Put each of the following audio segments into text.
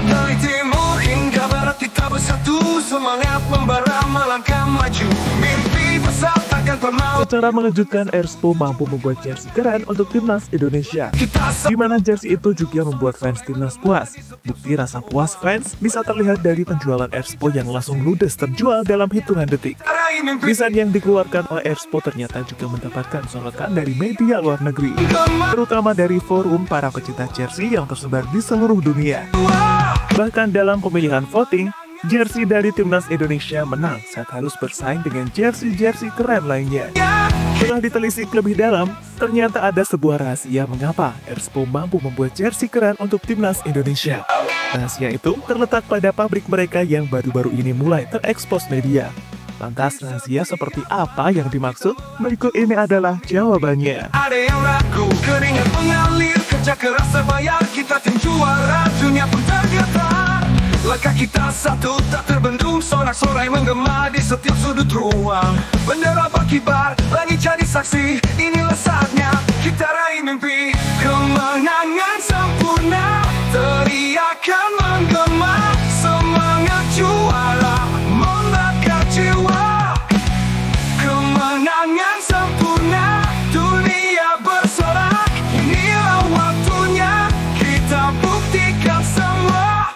Dari timur hingga barat kita bersatu, semangat membara melangkah maju, mimpi besar takkan pernah. Secara mengejutkan, Erspo mampu membuat jersey keren untuk timnas Indonesia, di mana jersey itu juga membuat fans timnas puas. Bukti rasa puas fans bisa terlihat dari penjualan Erspo yang langsung ludes terjual dalam hitungan detik. Desain yang dikeluarkan oleh Erspo ternyata juga mendapatkan sorotan dari media luar negeri, terutama dari forum para pecinta jersey yang tersebar di seluruh dunia. Bahkan dalam pemilihan voting, jersey dari timnas Indonesia menang saat harus bersaing dengan jersey-jersey keren lainnya. Setelah ditelisik lebih dalam, ternyata ada sebuah rahasia mengapa Erspo mampu membuat jersey keren untuk timnas Indonesia. Rahasia itu terletak pada pabrik mereka yang baru-baru ini mulai terekspos media. Lantas rahasia seperti apa yang dimaksud? Berikut ini adalah jawabannya. Ada yang ragu, keringat mengalir, kerja keras terbayar, kita tim juara, dunia pun tergetar. Langkah kita satu tak terbendung, sorak-sorai menggema di setiap sudut ruang. Bendera berkibar, langit jadi saksi, inilah saatnya kita raih mimpi. Kemenangan sempurna, teriakan menggema, semangat juara membakar jiwa. Kemenangan sempurna, dunia bersorak, inilah waktunya kita buktikan semua.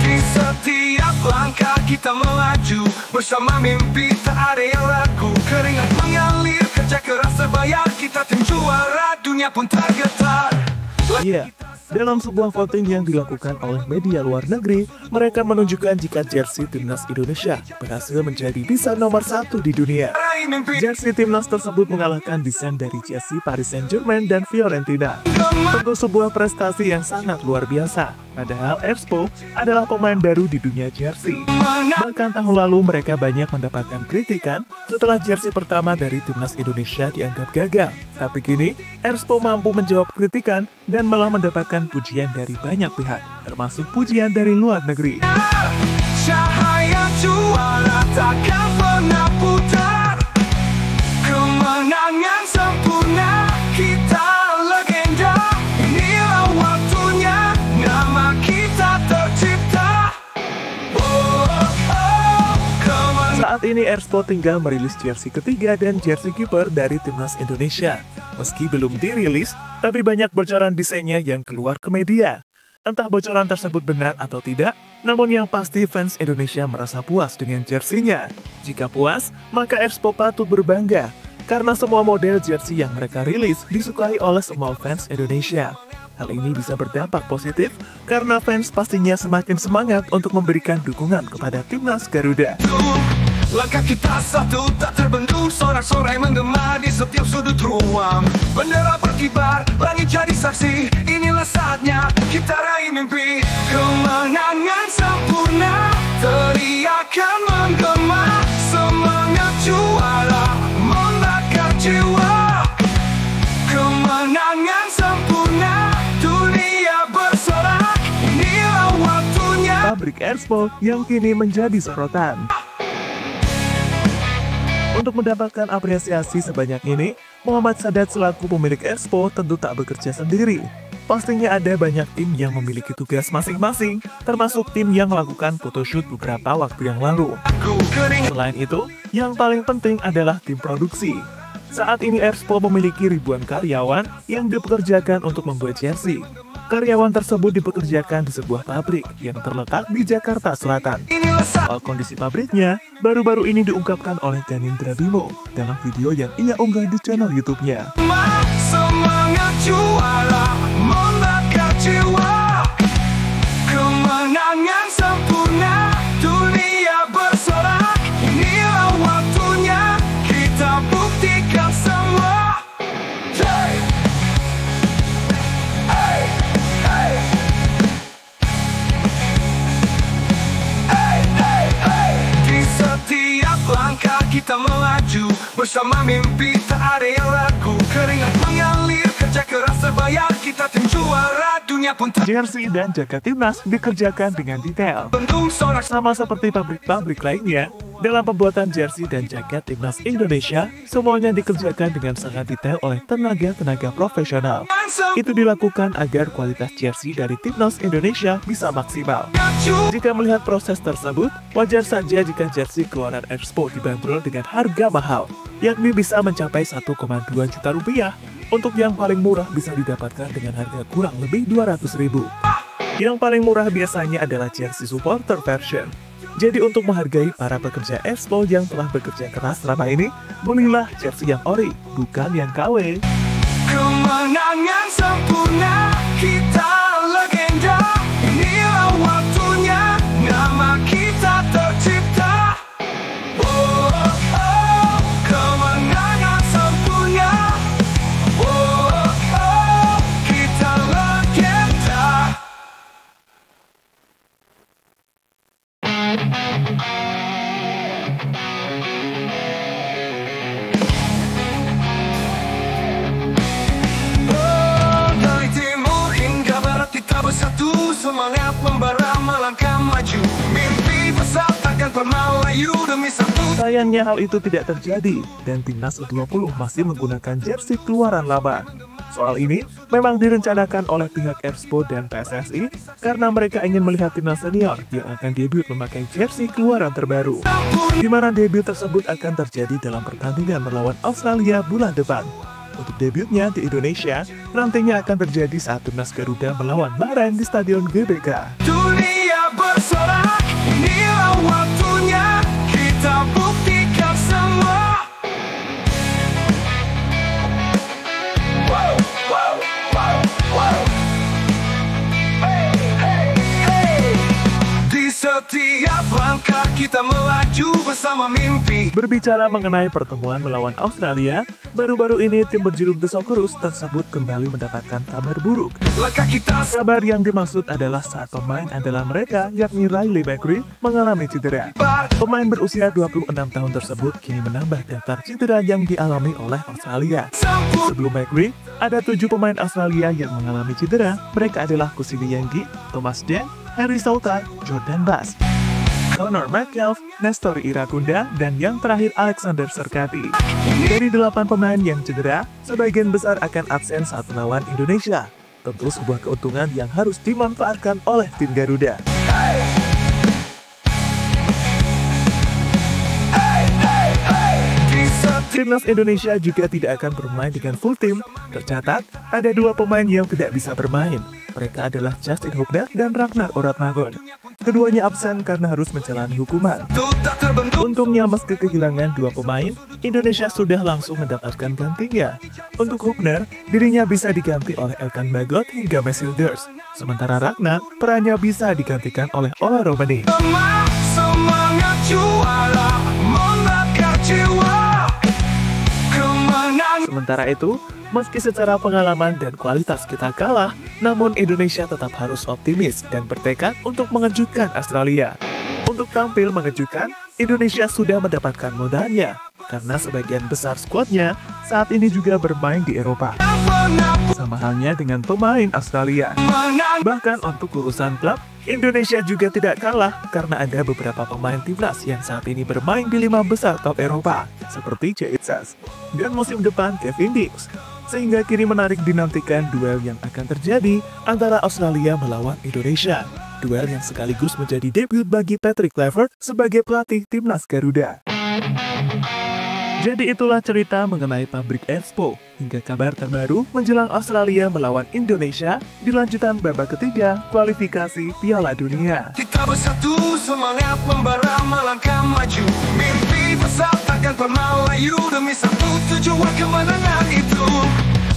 Di setiap langkah kita melaju, bersama mimpi tak ada yang ragu. Keringat mengalir, kerja keras terbayar, kita tim juara, dunia pun tergetar. Iya, dalam sebuah voting yang dilakukan oleh media luar negeri, mereka menunjukkan jika jersey timnas Indonesia berhasil menjadi desain nomor 1 di dunia. Jersey timnas tersebut mengalahkan desain dari jersey Paris Saint-Germain dan Fiorentina. Tentu sebuah prestasi yang sangat luar biasa. Padahal Erspo adalah pemain baru di dunia jersey. Bahkan tahun lalu mereka banyak mendapatkan kritikan setelah jersey pertama dari timnas Indonesia dianggap gagal. Tapi kini, Erspo mampu menjawab kritikan dan malah mendapatkan pujian dari banyak pihak, termasuk pujian dari luar negeri. Cahaya juara takkan pernah putar, kemenangan sempurna, kita legenda. Inilah waktunya, nama kita tercipta. Saat ini Erspo tinggal merilis jersey ketiga dan jersey kiper dari timnas Indonesia. Meski belum dirilis, tapi banyak bocoran desainnya yang keluar ke media. Entah bocoran tersebut benar atau tidak, namun yang pasti fans Indonesia merasa puas dengan jersey-nya. Jika puas, maka Erspo patut berbangga, karena semua model jersey yang mereka rilis disukai oleh semua fans Indonesia. Hal ini bisa berdampak positif, karena fans pastinya semakin semangat untuk memberikan dukungan kepada timnas Garuda. Langkah kita satu tak terbendung, sorak-sorai menggema di setiap sudut ruang. Bendera berkibar, langit jadi saksi, inilah saatnya kita raih mimpi. Kemenangan sempurna, teriakan menggema, semangat juara membakar jiwa. Kemenangan sempurna, dunia bersorak, inilah waktunya. Pabrik Erspo yang kini menjadi sorotan. Untuk mendapatkan apresiasi sebanyak ini, Muhammad Sadat selaku pemilik Erspo tentu tak bekerja sendiri. Pastinya ada banyak tim yang memiliki tugas masing-masing, termasuk tim yang melakukan photoshoot beberapa waktu yang lalu. Selain itu, yang paling penting adalah tim produksi. Saat ini Erspo memiliki ribuan karyawan yang dipekerjakan untuk membuat jersey. Karyawan tersebut dipekerjakan di sebuah pabrik yang terletak di Jakarta Selatan. Soal kondisi pabriknya, baru-baru ini diungkapkan oleh Janindra Bimo dalam video yang ia unggah di channel YouTube-nya. Semangat juara membakar jiwa, kemenangan sempurna, dunia bersorak, inilah waktunya kita buktikan semua. Di setiap langkah kita melaju, bersama mimpi tak ada yang ragu. Keringat mengalir, kerja keras terbayar, kita kita tim juara, dunia pun tak. Jersey dan jaket timnas dikerjakan dengan detail. Bendung sorak Sama seperti pabrik-pabrik lainnya, dalam pembuatan jersey dan jaket timnas Indonesia, semuanya dikerjakan dengan sangat detail oleh tenaga-tenaga profesional. Itu dilakukan agar kualitas jersey dari timnas Indonesia bisa maksimal. Jika melihat proses tersebut, wajar saja jika jersey keluaran Expo dibanderol dengan harga mahal, yakni bisa mencapai 1,2 juta rupiah. Untuk yang paling murah bisa didapatkan dengan harga kurang lebih 200.000. Yang paling murah biasanya adalah jersey supporter version. Jadi untuk menghargai para pekerja Expo yang telah bekerja keras selama ini, belilah jersey yang ori, bukan yang KW. kemenangan sempurna, kita legenda. Inilah waktunya, nama kita tercipta. Oh, oh, oh, kemenangan sempurna. Oh, oh, kita legenda. Dari timur hingga barat kita bersatu, semangat membara melangkah maju. Mimpi besar takkan pernah layu demi satu. Sayangnya hal itu tidak terjadi, dan timnas U20 masih menggunakan jersey keluaran lama. Soal ini memang direncanakan oleh pihak Expo dan PSSI karena mereka ingin melihat timnas senior yang akan debut memakai jersey keluaran terbaru, di mana debut tersebut akan terjadi dalam pertandingan melawan Australia bulan depan. Untuk debutnya di Indonesia, nantinya akan terjadi saat timnas Garuda melawan Bahrain di Stadion GBK. Dunia bersorak, inilah waktunya, kita buktikan semua. Wow, wow, wow, wow. Hey, hey, hey. Di setiap langkah kita melaju bersama mimpi. Berbicara mengenai pertemuan melawan Australia, baru-baru ini tim berjuluk The Socceroos tersebut kembali mendapatkan kabar buruk. Langkah kita Kabar yang dimaksud adalah saat pemain andalan mereka, yakni Riley McGree, mengalami cedera. sebar. Pemain berusia 26 tahun tersebut kini menambah daftar cedera yang dialami oleh Australia. Sempurna. Sebelum McGree, ada 7 pemain Australia yang mengalami cedera. Mereka adalah Kusini Yanggi, Thomas Den, Harry Sauter, Jordan Bass, Connor McKelv, Nestori Irakunda, dan yang terakhir Alexander Serkati. Dari 8 pemain yang cedera, sebagian besar akan absen saat melawan Indonesia. Tentu sebuah keuntungan yang harus dimanfaatkan oleh tim Garuda. Timnas Indonesia juga tidak akan bermain dengan full tim. Tercatat, ada 2 pemain yang tidak bisa bermain. Mereka adalah Justin Hubner dan Ragnar Oratmagon. Keduanya absen karena harus menjalani hukuman. Tak terbentuk. Untungnya meski kehilangan 2 pemain, Indonesia sudah langsung mendapatkan gantinya. Untuk Hubner, dirinya bisa diganti oleh Elkan Bagot hingga Mesilders. Sementara Ragnar, perannya bisa digantikan oleh Ola Romani. Semangat juara, membakar jiwa. Kemenangan. Sementara itu, meski secara pengalaman dan kualitas kita kalah, namun Indonesia tetap harus optimis dan bertekad untuk mengejutkan Australia. Untuk tampil mengejutkan, Indonesia sudah mendapatkan modalnya, karena sebagian besar skuadnya saat ini juga bermain di Eropa. Sama halnya dengan pemain Australia. Bahkan untuk urusan klub, Indonesia juga tidak kalah karena ada beberapa pemain timnas yang saat ini bermain di 5 besar top Eropa, seperti Jaitsas, dan musim depan Kevin Dix. Sehingga kini menarik dinantikan duel yang akan terjadi antara Australia melawan Indonesia. Duel yang sekaligus menjadi debut bagi Patrick Kluivert sebagai pelatih timnas Garuda. Jadi itulah cerita mengenai pabrik Expo hingga kabar terbaru menjelang Australia melawan Indonesia di lanjutan babak ketiga kualifikasi Piala Dunia. Kita bersatu, semangat membara melangkah maju. Mimpi besar takkan pernah layu demi satu tujuan kemenangan itu.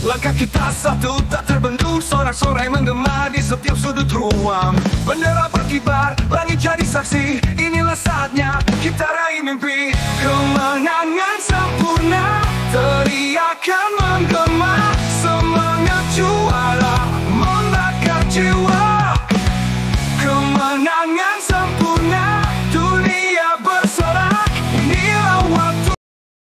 Langkah kita satu tak terbendung, sorak-sorai menggema di setiap sudut ruang. Bendera berkibar, langit jadi saksi. Inilah saatnya kita raih mimpi. Kemenangan sempurna.